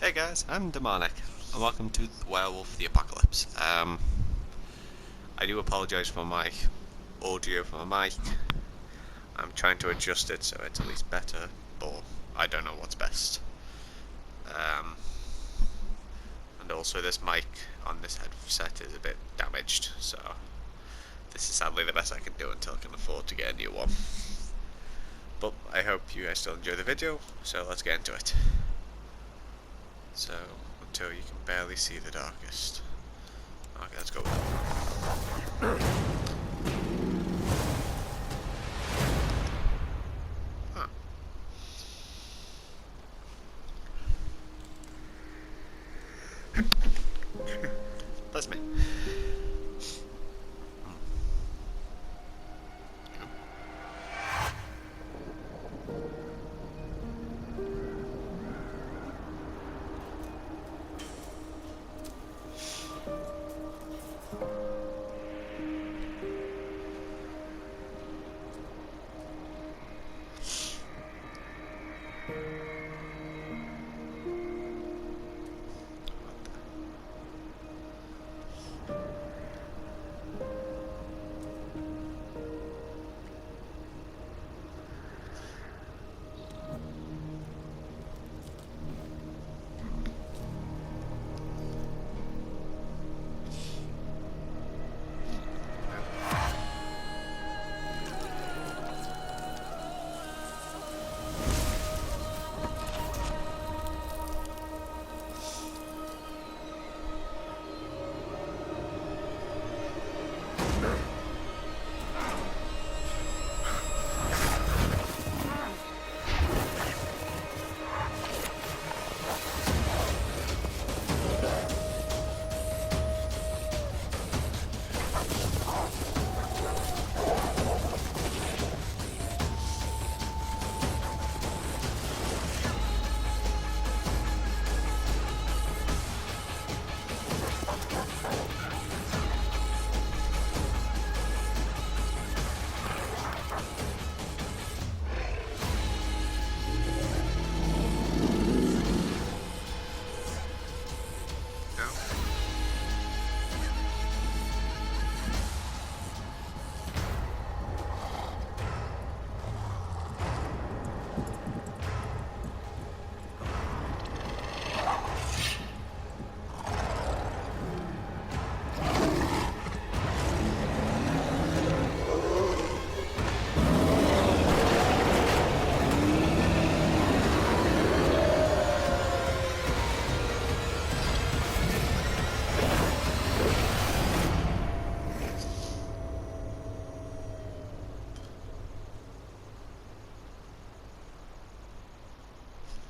Hey guys, I'm Demonic, and welcome to Werewolf the Apocalypse. I do apologise for my audio from my mic. I'm trying to adjust it so it's at least better, but I don't know what's best. And also this mic on this headset is a bit damaged, so this is sadly the best I can do until I can afford to get a new one. But I hope you guys still enjoy the video, so let's get into it. So, until you can barely see the darkest. Okay, let's go with that. Huh. That's me.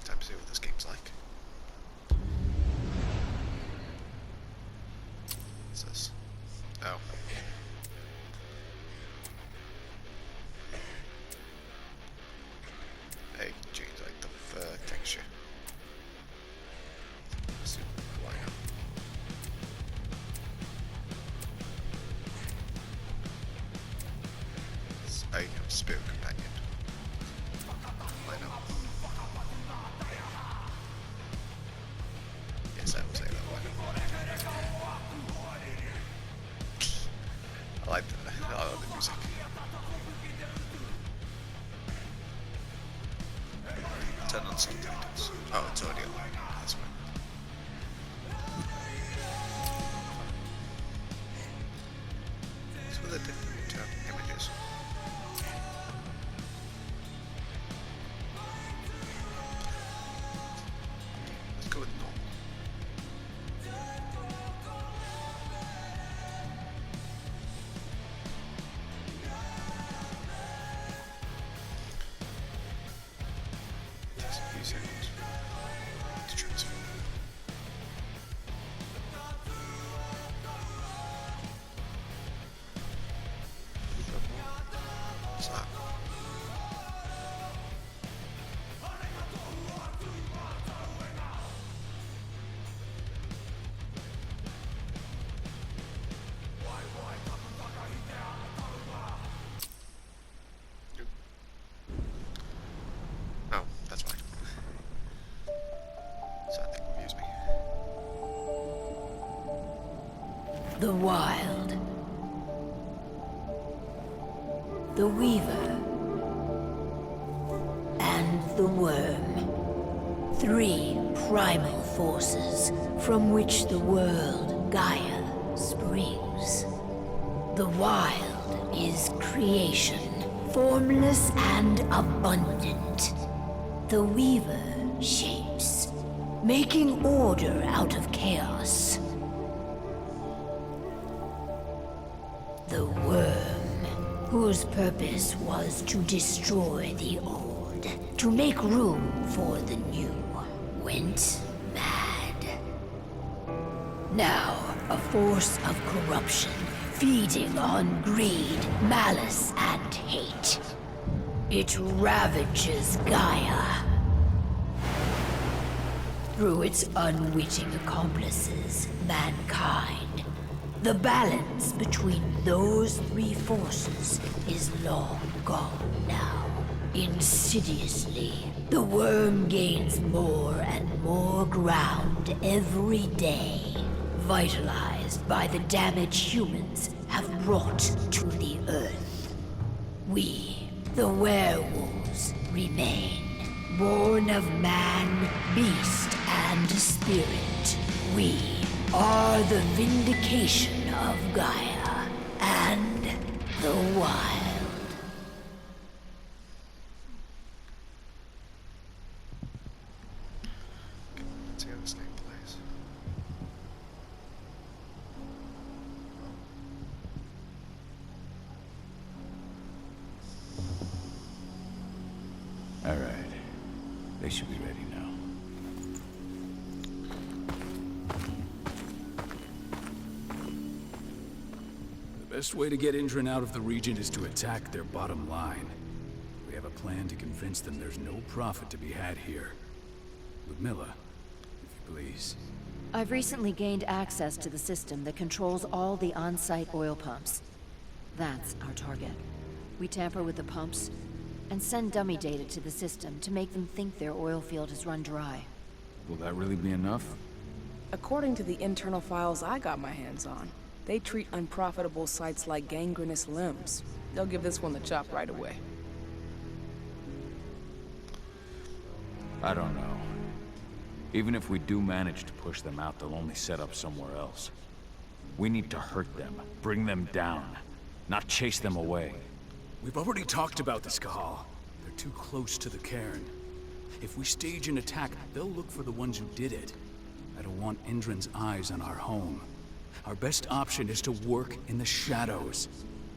Time to see what this game's like. What's this? Oh. Hey, change like the fur texture. Super quiet. I have Spirit Companion. I know. Yes, I will say that one. I like the music. Turn on subtitles. Oh, it's already on. That's fine. So the different images. Let's go with normal. Just a few seconds. The Wild. The Weaver. And the Worm. 3 primal forces from which the world, Gaia, springs. The Wild is creation, formless and abundant. The Weaver shapes, making order out of chaos. The Worm, whose purpose was to destroy the old, to make room for the new, went mad. Now, a force of corruption, feeding on greed, malice, and hate. It ravages Gaia. Through its unwitting accomplices, mankind, the balance between those 3 forces is long gone now. Insidiously, the Worm gains more and more ground every day, vitalized by the damage humans have brought to the Earth. We, the werewolves, remain, born of man, beast, and spirit. We are the vindication of Gaia and the Wild. Let's see how this thing plays. All right. They should be ready now. The best way to get Indran out of the region is to attack their bottom line. We have a plan to convince them there's no profit to be had here. Ludmilla, if you please. I've recently gained access to the system that controls all the on-site oil pumps. That's our target. We tamper with the pumps and send dummy data to the system to make them think their oil field has run dry. Will that really be enough? According to the internal files I got my hands on, they treat unprofitable sites like gangrenous limbs. They'll give this one the chop right away. I don't know. Even if we do manage to push them out, they'll only set up somewhere else. We need to hurt them, bring them down, not chase them away. We've already talked about this, Kahal. They're too close to the cairn. If we stage an attack, they'll look for the ones who did it. I don't want Indran's eyes on our home. Our best option is to work in the shadows.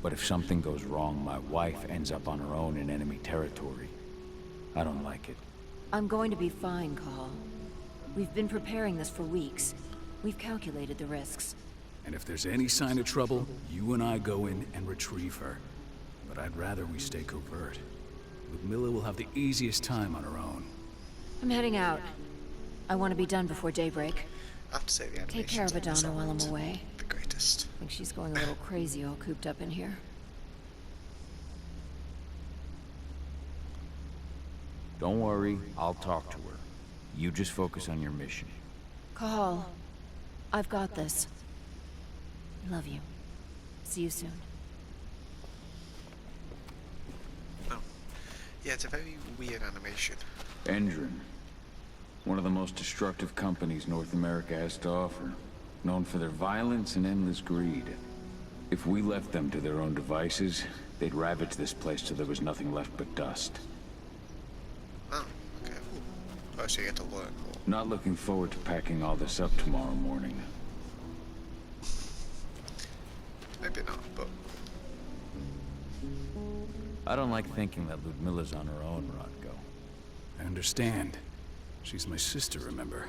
But if something goes wrong, my wife ends up on her own in enemy territory. I don't like it. I'm going to be fine, Call. We've been preparing this for weeks. We've calculated the risks. And if there's any sign of trouble, you and I go in and retrieve her. But I'd rather we stay covert. Ludmilla will have the easiest time on her own. I'm heading out. I want to be done before daybreak. I have to say the animations Take care of Adana while I'm away. the greatest. I think she's going a little crazy all cooped up in here. Don't worry, I'll talk to her. You just focus on your mission. Call. I've got this. Love you. See you soon. Oh. Yeah, it's a very weird animation. Endron. One of the most destructive companies North America has to offer. Known for their violence and endless greed. If we left them to their own devices, they'd ravage this place till there was nothing left but dust. Oh, okay. Oh, so you get to learn more. Not looking forward to packing all this up tomorrow morning. Maybe not, but... I don't like thinking that Ludmilla's on her own, Rodko. I understand. She's my sister, remember?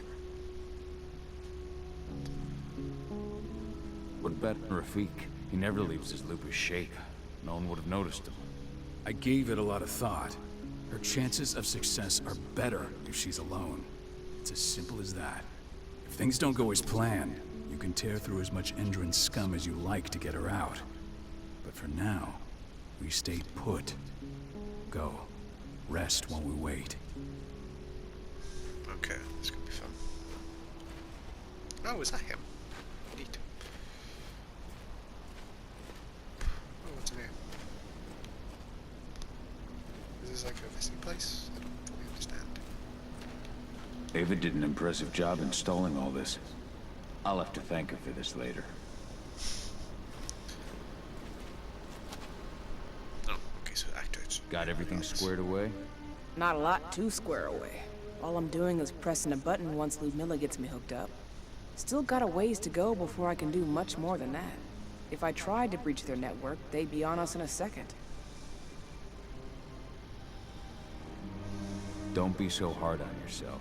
What about Rafik? He never leaves his lupus shape. No one would have noticed him. I gave it a lot of thought. Her chances of success are better if she's alone. It's as simple as that. If things don't go as planned, you can tear through as much Endron scum as you like to get her out. But for now, we stay put. Go. Rest while we wait. Okay, this could be fun. Oh, is that him? Neat. Ava did an impressive job installing all this. I'll have to thank her for this later. Oh, okay, so actors. Got everything squared away? Not a lot to square away. All I'm doing is pressing a button once Ludmilla gets me hooked up. Still got a ways to go before I can do much more than that. If I tried to breach their network, they'd be on us in a second. Don't be so hard on yourself.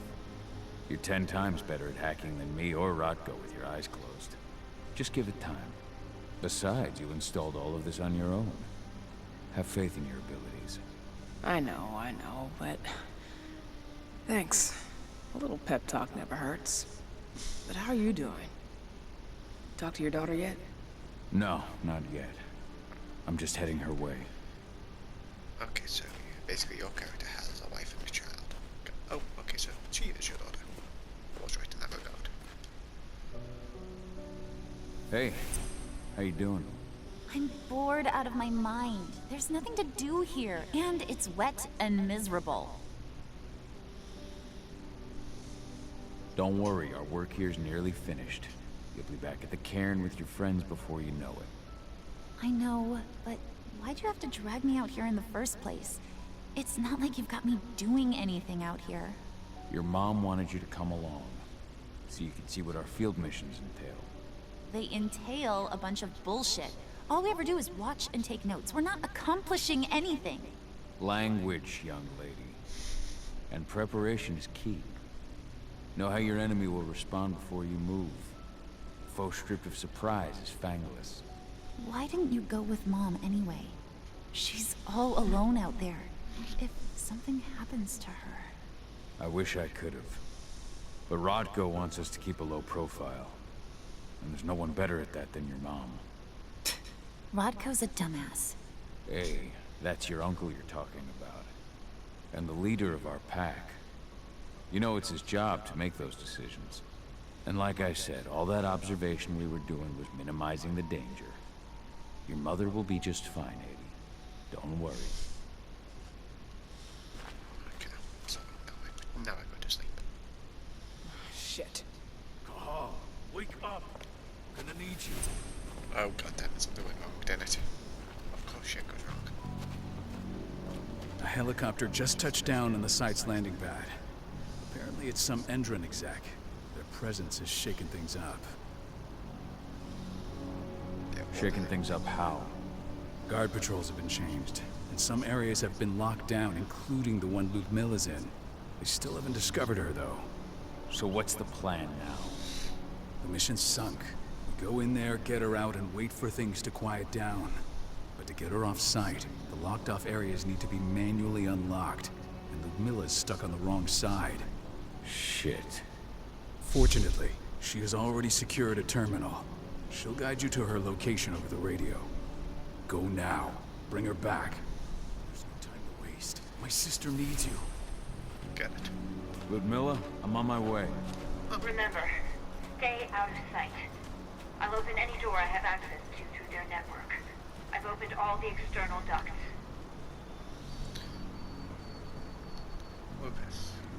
You're 10 times better at hacking than me or Rotko with your eyes closed. Just give it time. Besides, you installed all of this on your own. Have faith in your abilities. I know, but... Thanks. A little pep talk never hurts. But how are you doing? Talk to your daughter yet? No, not yet. I'm just heading her way. Okay, so basically your character has a wife and a child. Oh, okay, so she is your daughter. I was right in that regard. Hey, how you doing? I'm bored out of my mind. There's nothing to do here, and it's wet and miserable. Don't worry, our work here's nearly finished. You'll be back at the cairn with your friends before you know it. I know, but why'd you have to drag me out here in the first place? It's not like you've got me doing anything out here. Your mom wanted you to come along, so you could see what our field missions entail. They entail a bunch of bullshit. All we ever do is watch and take notes. We're not accomplishing anything. Language, young lady. And preparation is key. Know how your enemy will respond before you move. Foe stripped of surprise is fangless. Why didn't you go with Mom anyway? She's all alone out there. If something happens to her... I wish I could have. But Rodko wants us to keep a low profile. And there's no one better at that than your mom. Rodko's a dumbass. Hey, that's your uncle you're talking about. And the leader of our pack. You know it's his job to make those decisions. And like I said, all that observation we were doing was minimizing the danger. Your mother will be just fine, Eddie. Don't worry. Okay, so now I go to sleep. Shit. Cahal, wake up. I'm gonna need you. Oh god damn it, something went wrong, didn't it? Of course shit goes wrong. A helicopter just touched down on the site's landing pad. Apparently it's some Endron exec. Their presence is shaking things up. Yeah, Shaking things up how? Guard patrols have been changed, and some areas have been locked down, including the one Ludmilla's in. They still haven't discovered her, though. So what's the plan now? The mission's sunk. We go in there, get her out, and wait for things to quiet down. But to get her off-site, the locked-off areas need to be manually unlocked, and Ludmilla's stuck on the wrong side. Shit. Fortunately, she has already secured a terminal. She'll guide you to her location over the radio. Go now. Bring her back. There's no time to waste. My sister needs you. Get it. Ludmilla, I'm on my way. Remember, stay out of sight. I'll open any door I have access to through their network. I've opened all the external ducts.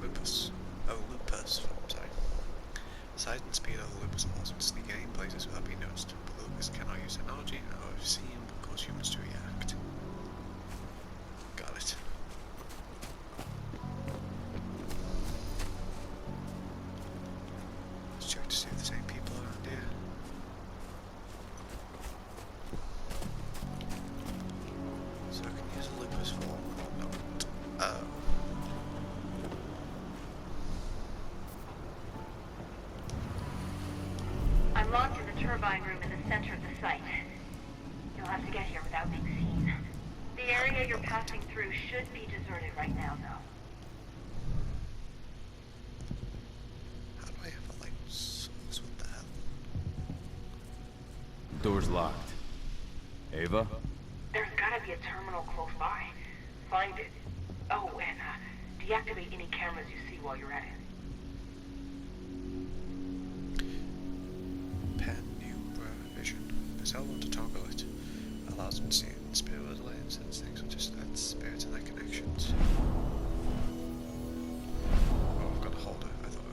Lupus. Oh, Lupus. I'm sorry. The size and speed of the Lupus allows him to sneak in places without being noticed, but Lupus cannot use technology, however seen, but cause humans to react. Got it. Let's check to see if there's any people around here. So I can use a Lupus for... No. Oh. I'm locked in the turbine room in the center of the site. You'll have to get here without being seen. The area you're passing through should be deserted right now, though. How do I have a light source? What the hell? Door's locked. Ava? There's gotta be a terminal close by. Find it. Oh, and deactivate any cameras you see while you're at it. Pen new vision. Press L1 to toggle it. Allows them to see spirit lands and things such as that spirits and their connections. Oh, I've got a holder. I thought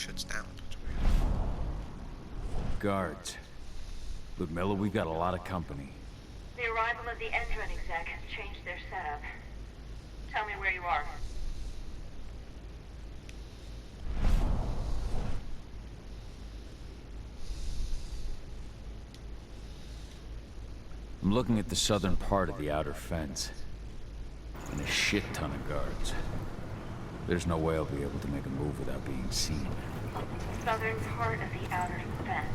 shuts down. Guards. Ludmilla, we've got a lot of company. The arrival of the Endron exec has changed their setup. Tell me where you are. I'm looking at the southern part of the outer fence. And a shit ton of guards. There's no way I'll be able to make a move without being seen. Southern part of the outer fence.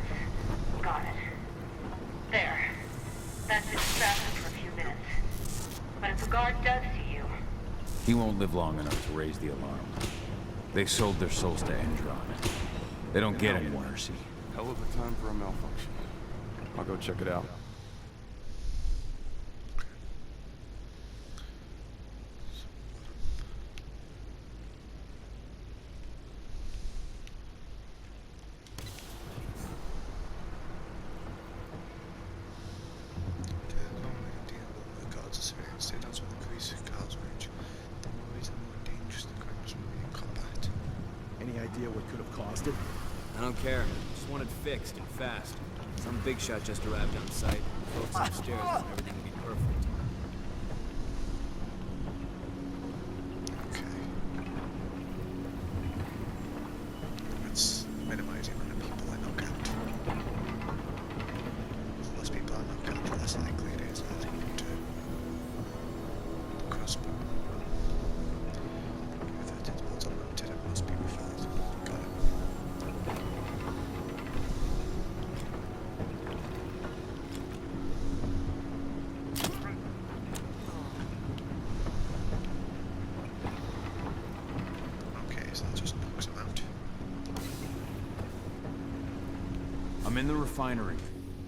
Got it. There. That's distracting for a few minutes. But if a guard does see you... He won't live long enough to raise the alarm. They sold their souls to Endron. They don't get any mercy. Hell of a time for a malfunction. I'll go check it out. Any idea what could have caused it? I don't care. Just want it fixed and fast. Some big shot just arrived on site. Folks upstairs want everything to be perfect. Okay. Let's minimize the amount of people I knock out. The less people I knock out, the less likely it is that he can the crossbow. If that bullets unmounted, it must be refilled. Got it. Okay, so that just knocks him out. I'm in the refinery.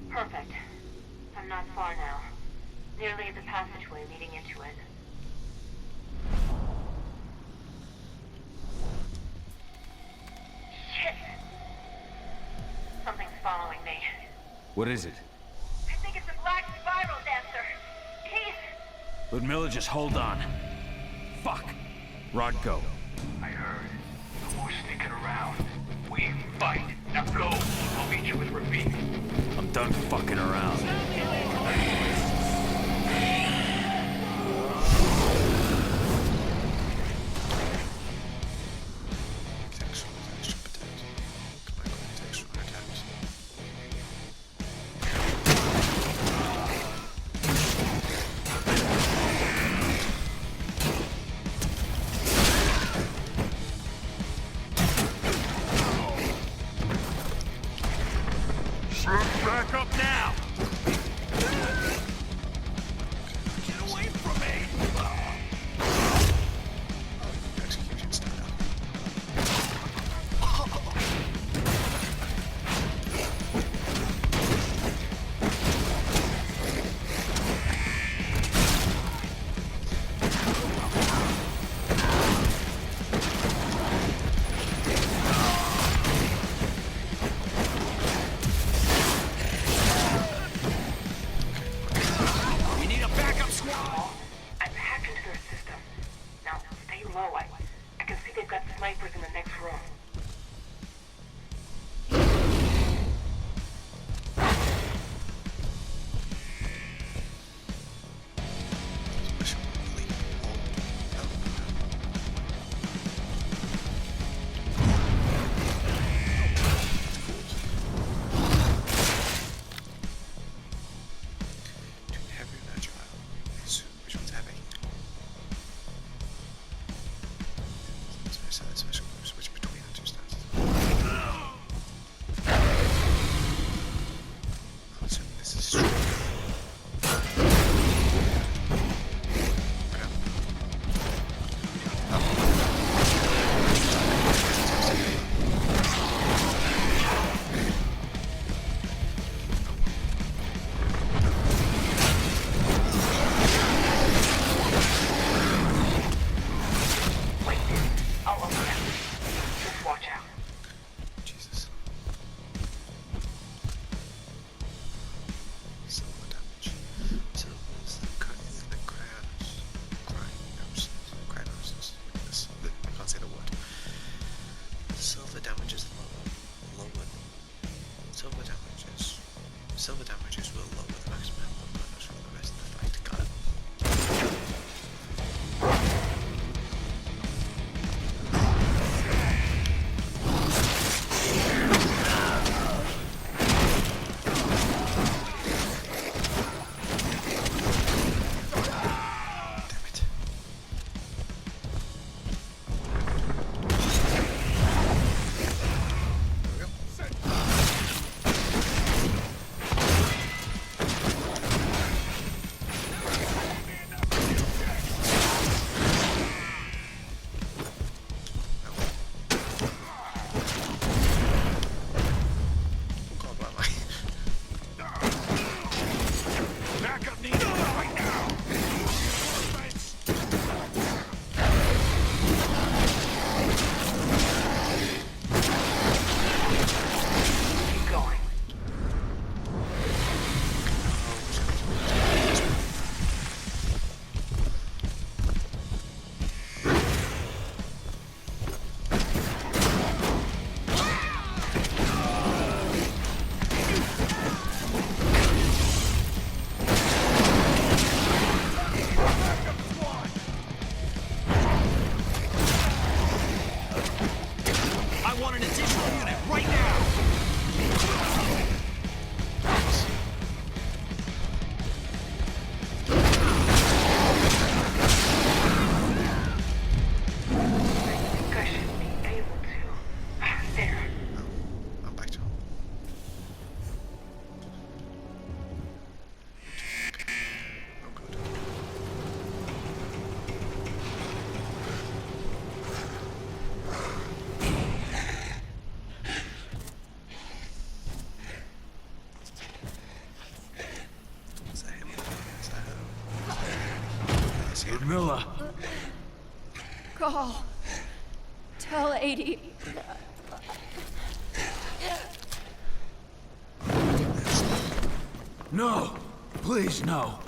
Perfect. I'm not far now. Nearly at the passageway leading into it. Shit! Something's following me. What is it? I think it's a black spiral dancer. He's... Ludmilla, just hold on. Fuck. Rod, go. I heard. No more sneaking around. We fight. Now go. I'll meet you with Ravine. I'm done fucking around. Back up now! see it. Milla! Call. Tell 80. No! Please, no!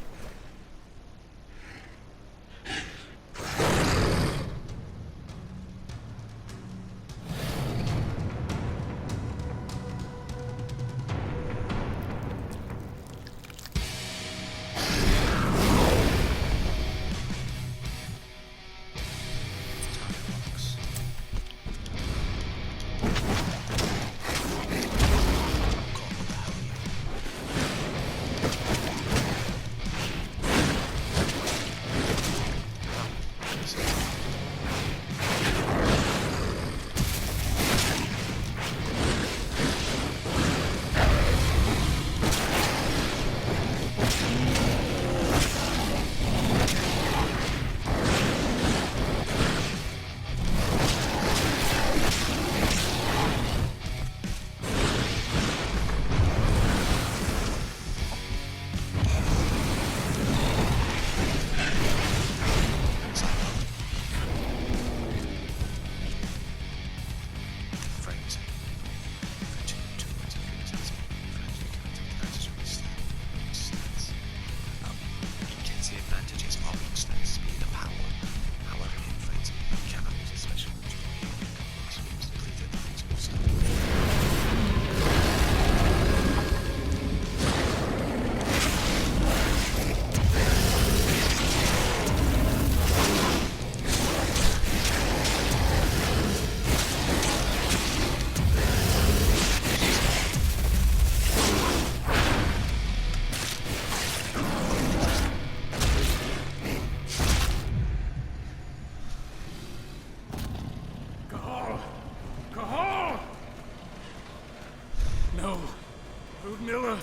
Miller.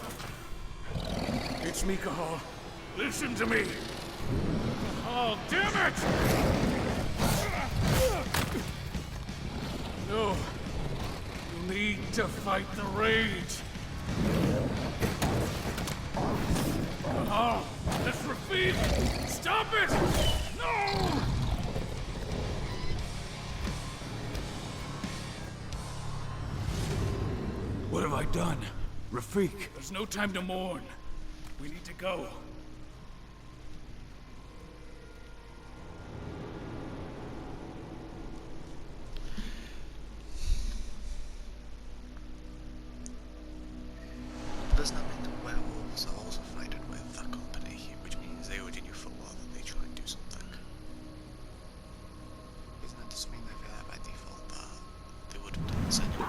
It's me, Cahal. Listen to me. Oh, damn it! No. You need to fight the rage. Cahal, let's repeat. Stop it! No! What have I done? Rafik! There's no time to mourn. We need to go. Doesn't that mean the werewolves are also fighting with that company, which means they already knew full well that they try and do something? Isn't that just mean they're there by default that they would have done this anyway?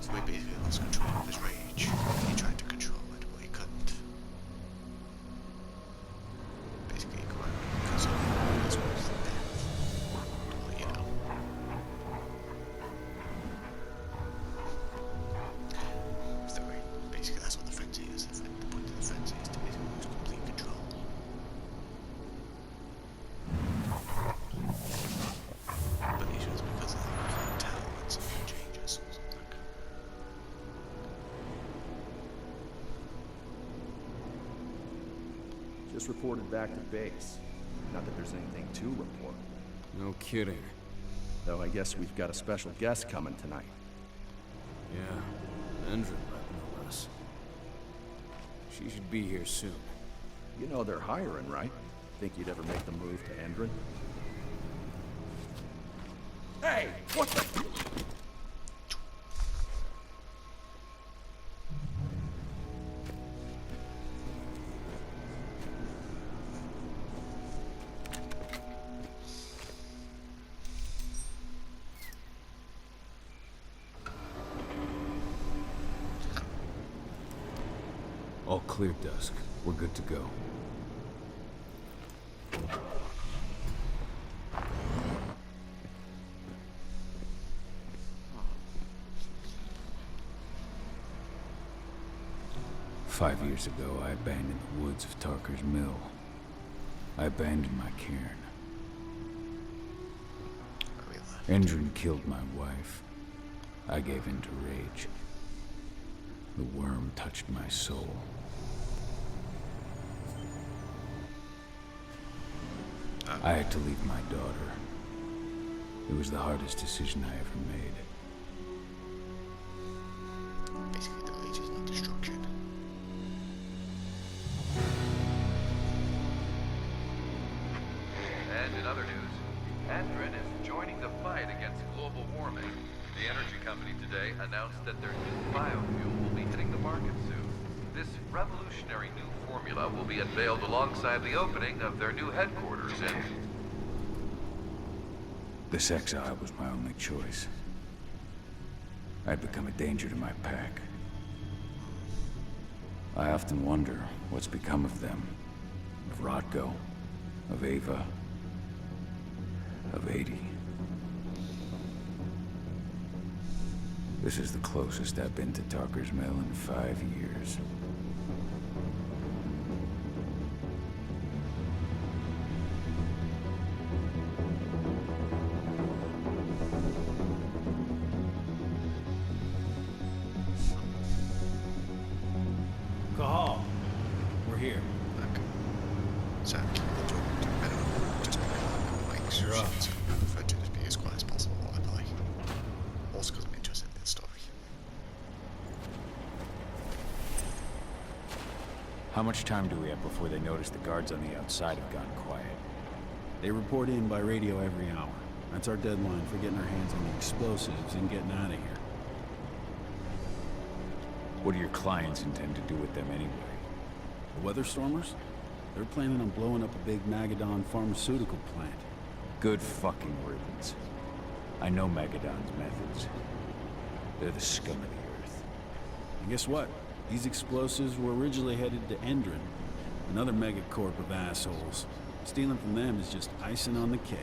So we basically lost control of his rage. He tried to control it, but he couldn't. Basically, he couldn't because of his wife's death. Well, you know. So basically, that's what the frenzy is. The point of the frenzy is to basically lose complete control. But the issue is because of that, you can't tell when something changes or something. Just reported back to base. Not that there's anything to report. No kidding. Though I guess we've got a special guest coming tonight. Yeah, Endrin, no less. She should be here soon. You know they're hiring, right? Think you'd ever make the move to Endrin? Hey! What the... All clear, Dusk. We're good to go. Five years ago, I abandoned the woods of Tarker's Mill. I abandoned my cairn. Endrin killed my wife. I gave in to rage. The worm touched my soul. I had to leave my daughter. It was the hardest decision I ever made. Basically, the village is not destruction. And in other news, Andrin is joining the fight against global warming. The energy company today announced that their new biofuel will be hitting the market soon. This revolutionary new formula will be unveiled alongside the opening of their new headquarters in... This exile was my only choice. I'd become a danger to my pack. I often wonder what's become of them. Of Rodko, of Ava, of 80. This is the closest I've been to Talker's Mill in 5 years. Cahal, we're here. Okay. So keep the talk to a minimum, just make sure You're up. she's referred to as being as quiet as possible, I believe. Also because I'm interested in this story. How much time do we have before they notice the guards on the outside have gone quiet? They report in by radio every hour. That's our deadline for getting our hands on the explosives and getting out of here. What do your clients intend to do with them anyway? The Weatherstormers? They're planning on blowing up a big Magadon pharmaceutical plant. Good fucking riddance. I know Magadon's methods. They're the scum of the earth. And guess what? These explosives were originally headed to Endrin, another megacorp of assholes. Stealing from them is just icing on the cake.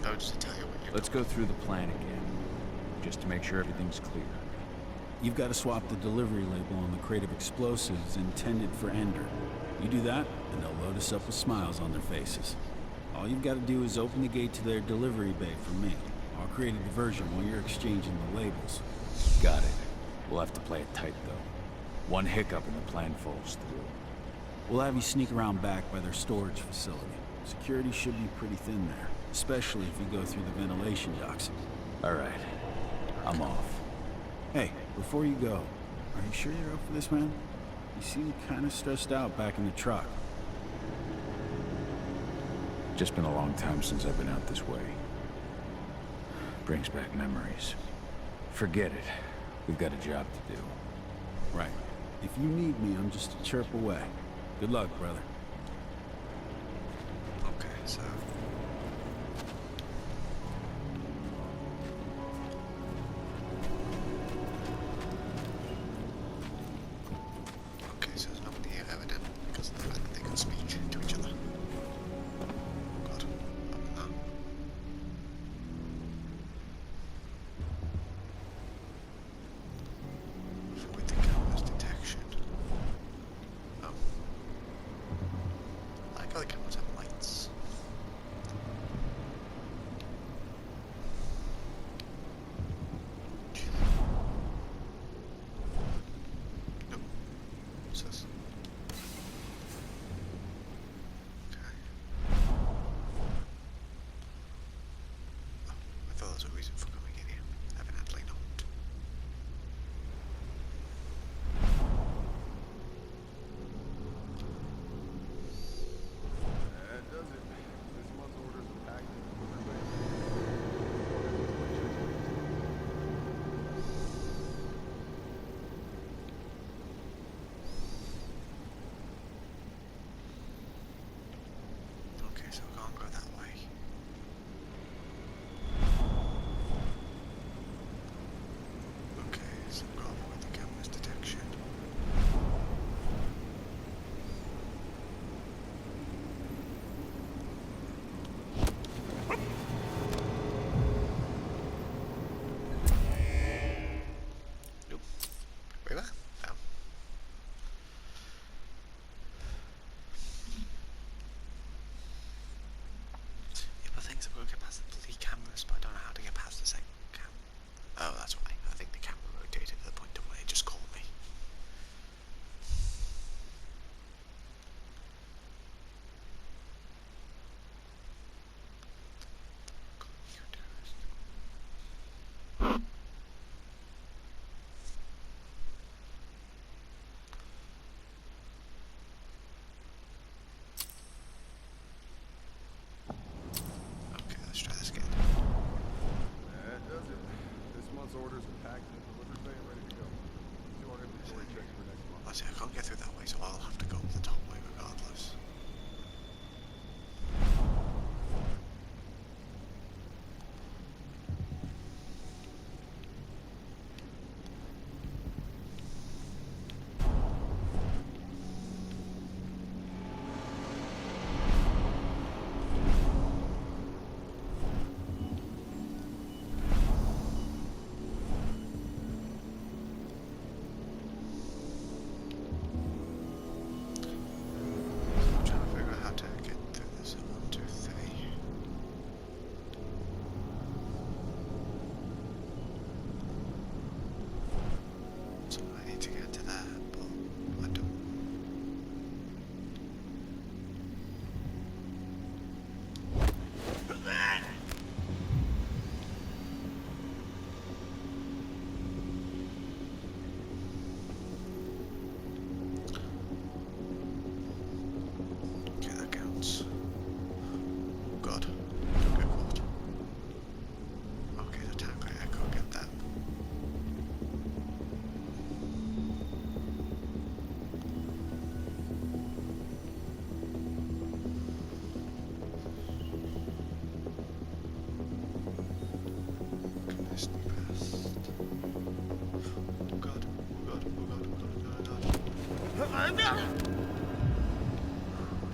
I would just tell you what you're Let's go through the plan again, just to make sure everything's clear. You've got to swap the delivery label on the crate of explosives intended for Endrin. You do that, and they'll load us up with smiles on their faces. All you've got to do is open the gate to their delivery bay for me. I'll create a diversion while you're exchanging the labels. Got it. We'll have to play it tight, though. One hiccup and the plan falls through. We'll have you sneak around back by their storage facility. Security should be pretty thin there, especially if you go through the ventilation ducts. All right. I'm off. Hey, before you go, are you sure you're up for this, man? You seem kind of stressed out back in the truck. Just been a long time since I've been out this way. Brings back memories. Forget it. We've got a job to do. Right. If you need me, I'm just a chirp away. Good luck, brother. Okay, so... Okay, so there's nobody here evident because of the fact that they can speak to each other. God, open that. Avoid the camera's detection. Oh. see, I can't get through that way, so I'll have to go up the top way regardless.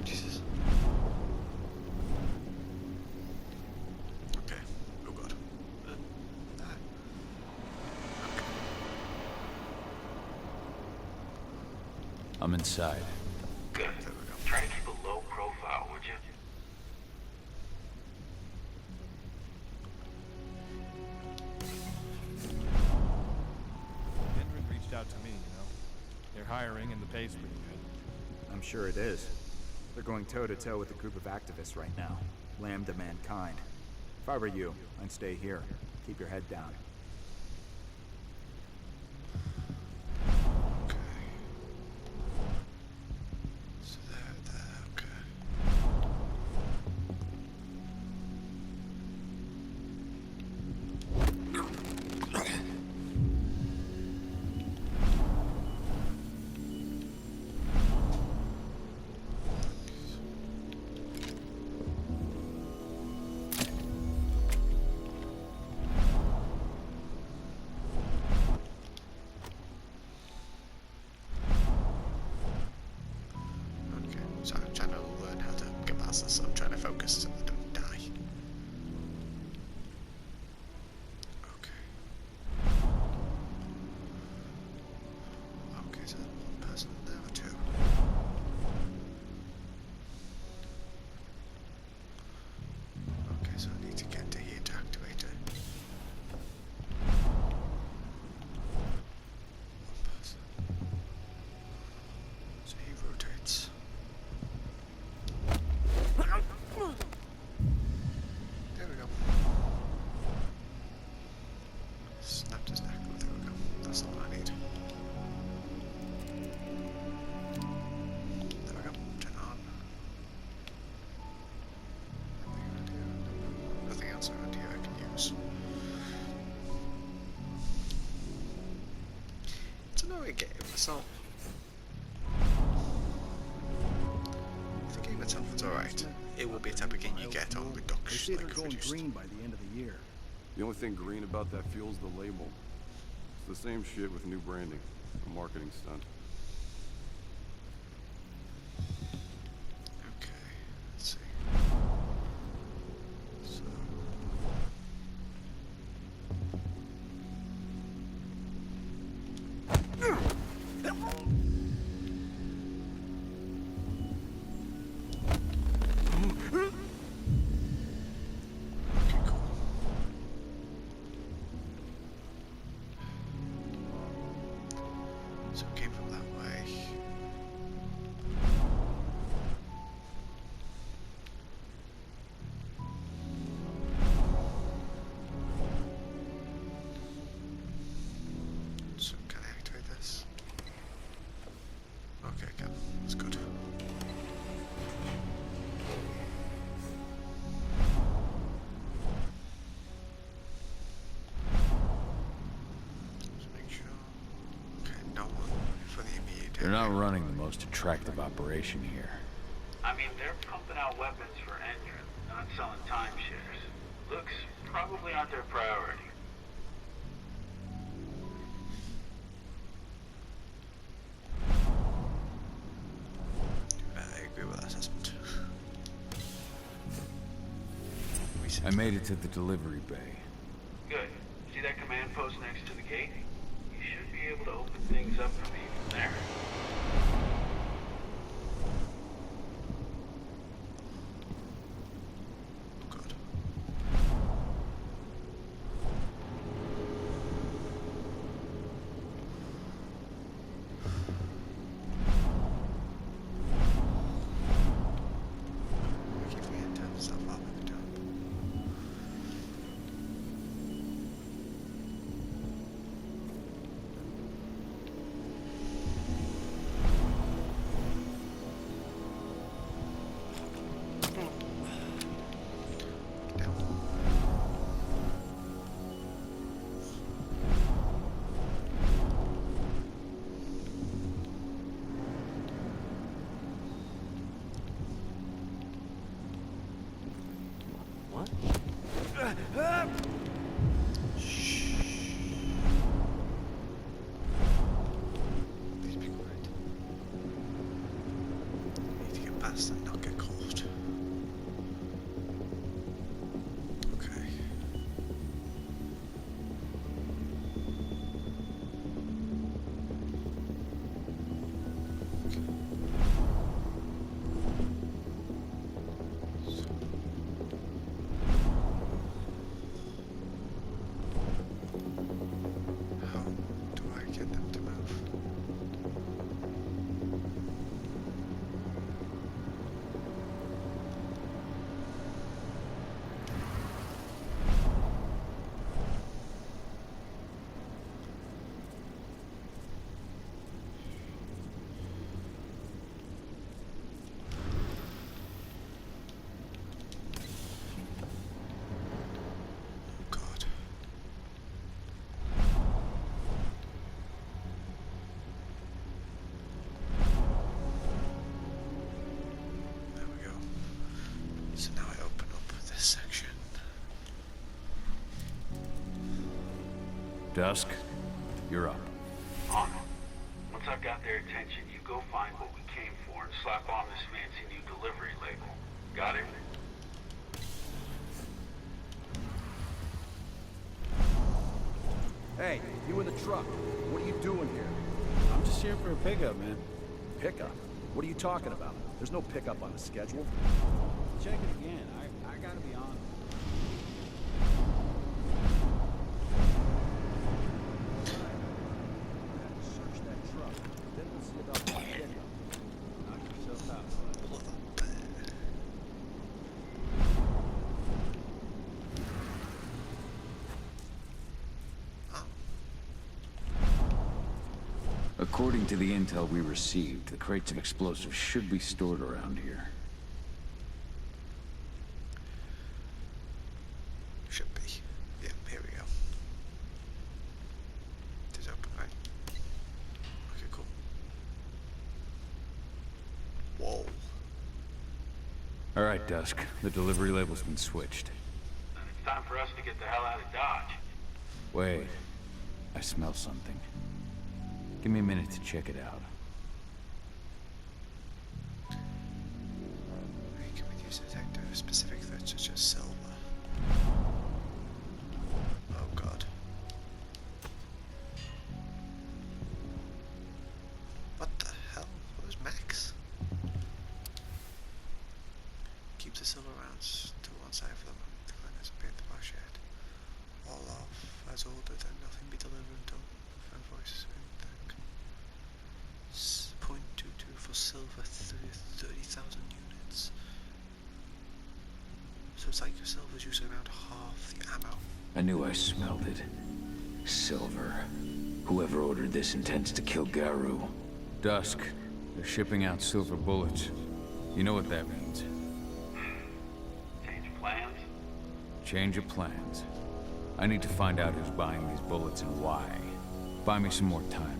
Jesus. Okay. Oh god. I'm inside. Good. Try to keep a low profile, would you? Henry reached out to me, you know. They're hiring and the pay's pretty good. I'm sure it is. They're going toe-to-toe with a group of activists right now. Lambda mankind. If I were you, I'd stay here. Keep your head down. So I'm trying to learn how to get past this, so I'm trying to focus so I don't die. Okay. Okay, so one person there or two. Okay, so I need to get to here to activate it. One person. So he rotates. There we go. Snapped his neck. There we go. That's all I need. There we go. Turn on. Anything around here? Nothing else around here I can use. It's an alright game. It's not. The game itself is alright. It will be a type of game you get on reduction. They say they're going green by the end of the year. The only thing green about that fuel's the label. It's the same shit with new branding. A marketing stunt. Okay, let's see. So. Okay, cool. So it came from that way. So can I activate this? Okay, I can. That's good. Just make sure. Okay, no one for the immediate They're not running the most attractive operation here. I mean, they're pumping out weapons for Endron, not selling timeshares. Looks probably aren't their priority. I agree with that assessment. I made it to the delivery bay. Good. See that command post next to the gate? You should be able to open things up for me from there. Good. I keep forgetting to turn myself up every time. Please be quiet. I need to get past and not get caught. Okay. How do I get them to move? Oh God. There we go. So now I open up this section. Dusk, you're up. On it. Once I've got their attention, you go find what we came for and slap on this fancy new delivery label. Got it? Hey, you in the truck. What are you doing here? I'm just here for a pickup, man. Pickup? What are you talking about? There's no pickup on the schedule. Check it again. I gotta be honest. Search that truck. Then we'll see about the pickup. Knock yourself out. According to the intel we received, the crates of explosives should be stored around here. Should be. Yeah, here we go. It is open, right? Okay, cool. Whoa. All right, Dusk. The delivery label's been switched. And it's time for us to get the hell out of Dodge. Wait. I smell something. Give me a minute to check it out. Can we use a detector for specific threats such as silver? Oh God. What the hell? What is Max? Keep the silver rounds to one side for the moment. The clan has appeared the bar shed. All off as ordered and nothing be delivered until phone voices been thank. 0.22 for silver, 30,000 units. So it's like your silver's using around half the ammo. I knew I smelled it. Silver. Whoever ordered this intends to kill Garu. Dusk. They're shipping out silver bullets. You know what that means. Change plans? Change of plans. I need to find out who's buying these bullets and why. Buy me some more time.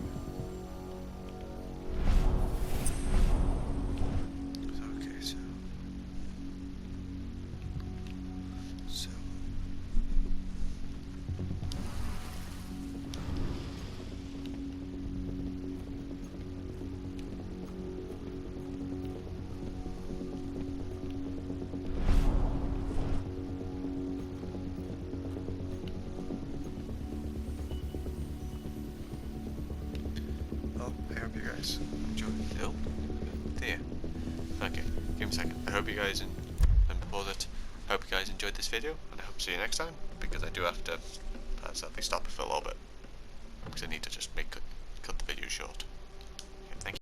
hope you guys enjoyed. Oh, there. Okay, give me a second. I hope you guys, let me pause it. I hope you guys enjoyed this video, and I hope to see you next time, because I do have to sadly stop it for a little bit, because I need to just make